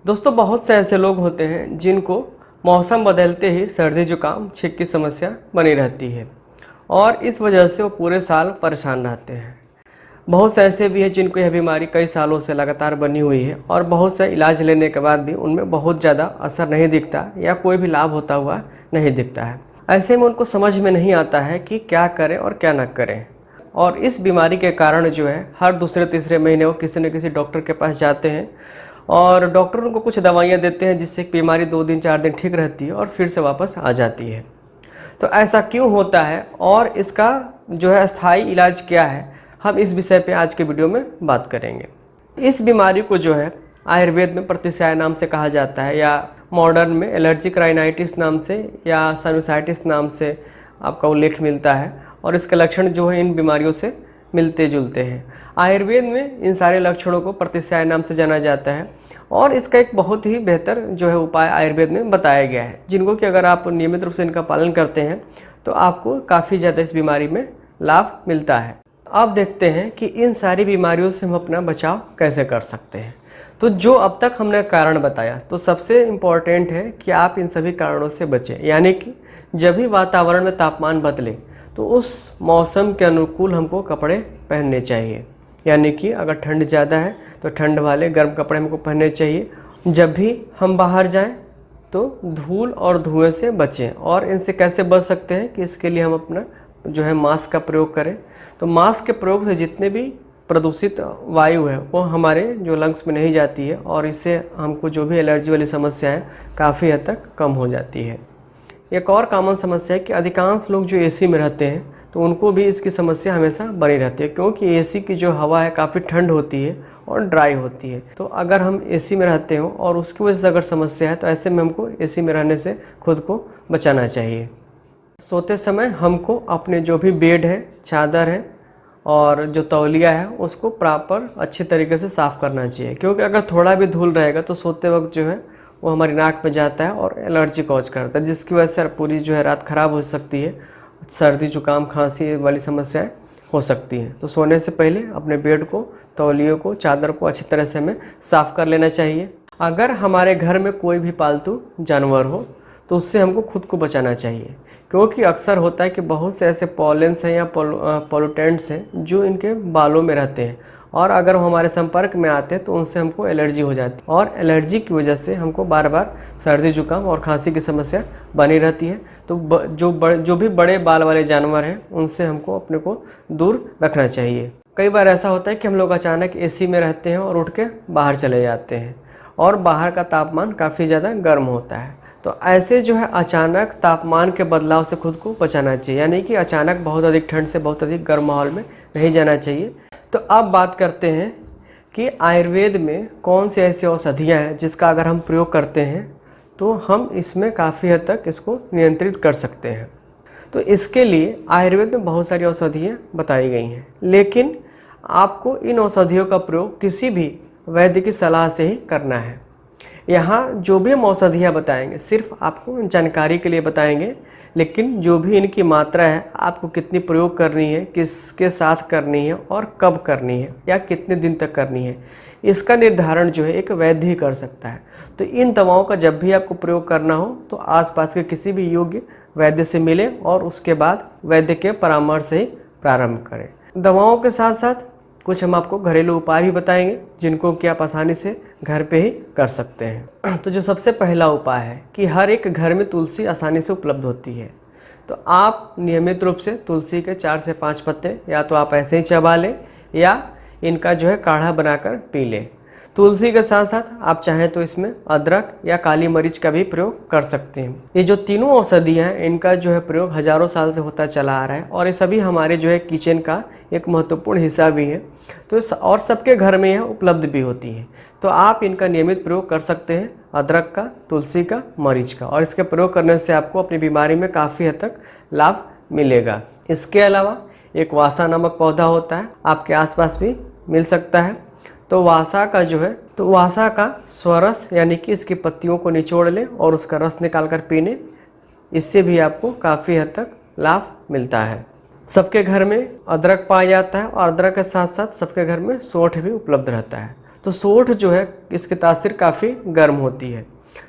दोस्तों, बहुत से ऐसे लोग होते हैं जिनको मौसम बदलते ही सर्दी जुकाम छींक की समस्या बनी रहती है और इस वजह से वो पूरे साल परेशान रहते हैं। बहुत से ऐसे भी हैं जिनको यह बीमारी कई सालों से लगातार बनी हुई है और बहुत से इलाज लेने के बाद भी उनमें बहुत ज़्यादा असर नहीं दिखता या कोई भी लाभ होता हुआ नहीं दिखता है। ऐसे में उनको समझ में नहीं आता है कि क्या करें और क्या न करें। और इस बीमारी के कारण जो है हर दूसरे तीसरे महीने वो किसी न किसी डॉक्टर के पास जाते हैं और डॉक्टर उनको कुछ दवाइयाँ देते हैं जिससे बीमारी 2 दिन 4 दिन ठीक रहती है और फिर से वापस आ जाती है। तो ऐसा क्यों होता है और इसका जो है अस्थायी इलाज क्या है, हम इस विषय पे आज के वीडियो में बात करेंगे। इस बीमारी को जो है आयुर्वेद में प्रतिशाय नाम से कहा जाता है या मॉडर्न में एलर्जिक राइनाइटिस नाम से या साइनोसाइटिस नाम से आपका उल्लेख मिलता है और इसके लक्षण जो है इन बीमारियों से मिलते जुलते हैं। आयुर्वेद में इन सारे लक्षणों को प्रतिशाय नाम से जाना जाता है और इसका एक बहुत ही बेहतर जो है उपाय आयुर्वेद में बताया गया है, जिनको कि अगर आप नियमित रूप से इनका पालन करते हैं तो आपको काफ़ी ज़्यादा इस बीमारी में लाभ मिलता है। अब देखते हैं कि इन सारी बीमारियों से हम अपना बचाव कैसे कर सकते हैं। तो जो अब तक हमने कारण बताया, तो सबसे इम्पॉर्टेंट है कि आप इन सभी कारणों से बचें। यानी कि जब भी वातावरण में तापमान बदले तो उस मौसम के अनुकूल हमको कपड़े पहनने चाहिए। यानी कि अगर ठंड ज़्यादा है तो ठंड वाले गर्म कपड़े हमको पहनने चाहिए। जब भी हम बाहर जाएं तो धूल और धुएं से बचें। और इनसे कैसे बच सकते हैं कि इसके लिए हम अपना जो है मास्क का प्रयोग करें। तो मास्क के प्रयोग से जितने भी प्रदूषित वायु है वो हमारे जो लंग्स में नहीं जाती है और इससे हमको जो भी एलर्जी वाली समस्या है काफ़ी हद तक कम हो जाती है। एक और कॉमन समस्या है कि अधिकांश लोग जो एसी में रहते हैं तो उनको भी इसकी समस्या हमेशा बनी रहती है, क्योंकि एसी की जो हवा है काफ़ी ठंड होती है और ड्राई होती है। तो अगर हम एसी में रहते हो और उसकी वजह से अगर समस्या है तो ऐसे में हमको एसी में रहने से खुद को बचाना चाहिए। सोते समय हमको अपने जो भी बेड है, चादर है और जो तौलिया है उसको प्रॉपर अच्छी तरीके से साफ़ करना चाहिए, क्योंकि अगर थोड़ा भी धूल रहेगा तो सोते वक्त जो है वो हमारी नाक में जाता है और एलर्जी कॉज करता है, जिसकी वजह से पूरी जो है रात ख़राब हो सकती है। सर्दी जुकाम खांसी वाली समस्याएं हो सकती हैं। तो सोने से पहले अपने बेड को, तौलियों को, चादर को अच्छी तरह से हमें साफ़ कर लेना चाहिए। अगर हमारे घर में कोई भी पालतू जानवर हो तो उससे हमको खुद को बचाना चाहिए, क्योंकि अक्सर होता है कि बहुत से ऐसे पॉलेंस हैं या पॉल्यूटेंट्स हैं जो इनके बालों में रहते हैं और अगर वो हमारे संपर्क में आते हैं तो उनसे हमको एलर्जी हो जाती है और एलर्जी की वजह से हमको बार बार सर्दी जुकाम और खांसी की समस्या बनी रहती है। तो जो भी बड़े बाल वाले जानवर हैं उनसे हमको अपने को दूर रखना चाहिए। कई बार ऐसा होता है कि हम लोग अचानक एसी में रहते हैं और उठ के बाहर चले जाते हैं और बाहर का तापमान काफ़ी ज़्यादा गर्म होता है। तो ऐसे जो है अचानक तापमान के बदलाव से खुद को बचाना चाहिए। यानी कि अचानक बहुत अधिक ठंड से बहुत अधिक गर्म माहौल में नहीं जाना चाहिए। तो अब बात करते हैं कि आयुर्वेद में कौन सी ऐसी औषधियाँ हैं जिसका अगर हम प्रयोग करते हैं तो हम इसमें काफ़ी हद तक इसको नियंत्रित कर सकते हैं। तो इसके लिए आयुर्वेद में बहुत सारी औषधियाँ बताई गई हैं, लेकिन आपको इन औषधियों का प्रयोग किसी भी वैद्य की सलाह से ही करना है। यहाँ जो भी हम औषधियाँ बताएंगे सिर्फ आपको जानकारी के लिए बताएंगे, लेकिन जो भी इनकी मात्रा है, आपको कितनी प्रयोग करनी है, किसके साथ करनी है और कब करनी है या कितने दिन तक करनी है, इसका निर्धारण जो है एक वैद्य ही कर सकता है। तो इन दवाओं का जब भी आपको प्रयोग करना हो तो आसपास के किसी भी योग्य वैद्य से मिलें और उसके बाद वैद्य के परामर्श से ही प्रारंभ करें। दवाओं के साथ साथ कुछ हम आपको घरेलू उपाय भी बताएंगे जिनको कि आप आसानी से घर पे ही कर सकते हैं। तो जो सबसे पहला उपाय है कि हर एक घर में तुलसी आसानी से उपलब्ध होती है। तो आप नियमित रूप से तुलसी के 4 से 5 पत्ते या तो आप ऐसे ही चबा लें या इनका जो है काढ़ा बनाकर पी लें। तुलसी के साथ साथ आप चाहें तो इसमें अदरक या काली मिर्च का भी प्रयोग कर सकते हैं। ये जो तीनों औषधियाँ हैं इनका जो है प्रयोग हज़ारों साल से होता चला आ रहा है और ये सभी हमारे जो है किचन का एक महत्वपूर्ण हिस्सा भी है। तो और सबके घर में यह उपलब्ध भी होती है। तो आप इनका नियमित प्रयोग कर सकते हैं, अदरक का, तुलसी का, मरीच का, और इसके प्रयोग करने से आपको अपनी बीमारी में काफ़ी हद तक लाभ मिलेगा। इसके अलावा एक वासा नामक पौधा होता है, आपके आसपास भी मिल सकता है। तो वासा का जो है तो वासा का स्वरस यानी कि इसकी पत्तियों को निचोड़ लें और उसका रस निकाल कर पीने, इससे भी आपको काफ़ी हद तक लाभ मिलता है। सबके घर में अदरक पाया जाता है और अदरक के साथ साथ सबके घर में सौंठ भी उपलब्ध रहता है। तो सोंठ जो है इसकी तासीर काफ़ी गर्म होती है।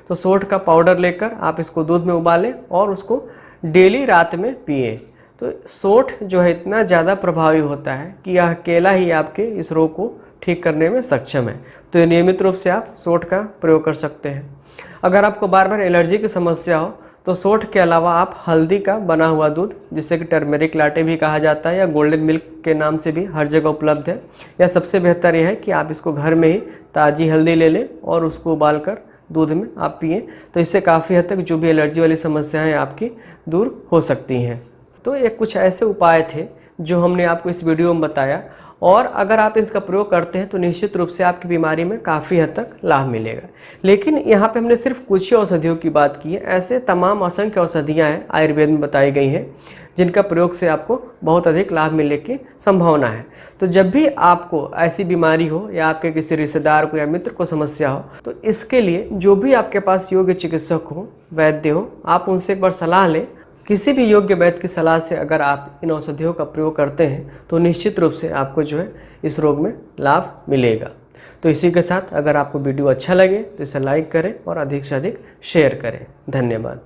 तो सोंठ का पाउडर लेकर आप इसको दूध में उबालें और उसको डेली रात में पिएं। तो सोंठ जो है इतना ज़्यादा प्रभावी होता है कि यह अकेला ही आपके इस रोग को ठीक करने में सक्षम है। तो नियमित रूप से आप सोंठ का प्रयोग कर सकते हैं। अगर आपको बार बार एलर्जी की समस्या हो तो सोंठ के अलावा आप हल्दी का बना हुआ दूध, जिसे कि टर्मेरिक लाटे भी कहा जाता है या गोल्डन मिल्क के नाम से भी हर जगह उपलब्ध है, या सबसे बेहतर यह है कि आप इसको घर में ही ताज़ी हल्दी ले लें और उसको उबाल कर दूध में आप पिएं। तो इससे काफ़ी हद तक जो भी एलर्जी वाली समस्याएं आपकी दूर हो सकती हैं। तो ये कुछ ऐसे उपाय थे जो हमने आपको इस वीडियो में बताया, और अगर आप इसका प्रयोग करते हैं तो निश्चित रूप से आपकी बीमारी में काफ़ी हद तक लाभ मिलेगा। लेकिन यहाँ पे हमने सिर्फ कुछ ही औषधियों की बात की है। ऐसे तमाम असंख्य औषधियाँ हैं आयुर्वेद में बताई गई हैं जिनका प्रयोग से आपको बहुत अधिक लाभ मिलने की संभावना है। तो जब भी आपको ऐसी बीमारी हो या आपके किसी रिश्तेदार को या मित्र को समस्या हो, तो इसके लिए जो भी आपके पास योग्य चिकित्सक हो, वैद्य हो, आप उनसे एक बार सलाह लें। किसी भी योग्य वैद्य की सलाह से अगर आप इन औषधियों का प्रयोग करते हैं तो निश्चित रूप से आपको जो है इस रोग में लाभ मिलेगा। तो इसी के साथ अगर आपको वीडियो अच्छा लगे तो इसे लाइक करें और अधिक से अधिक शेयर करें। धन्यवाद।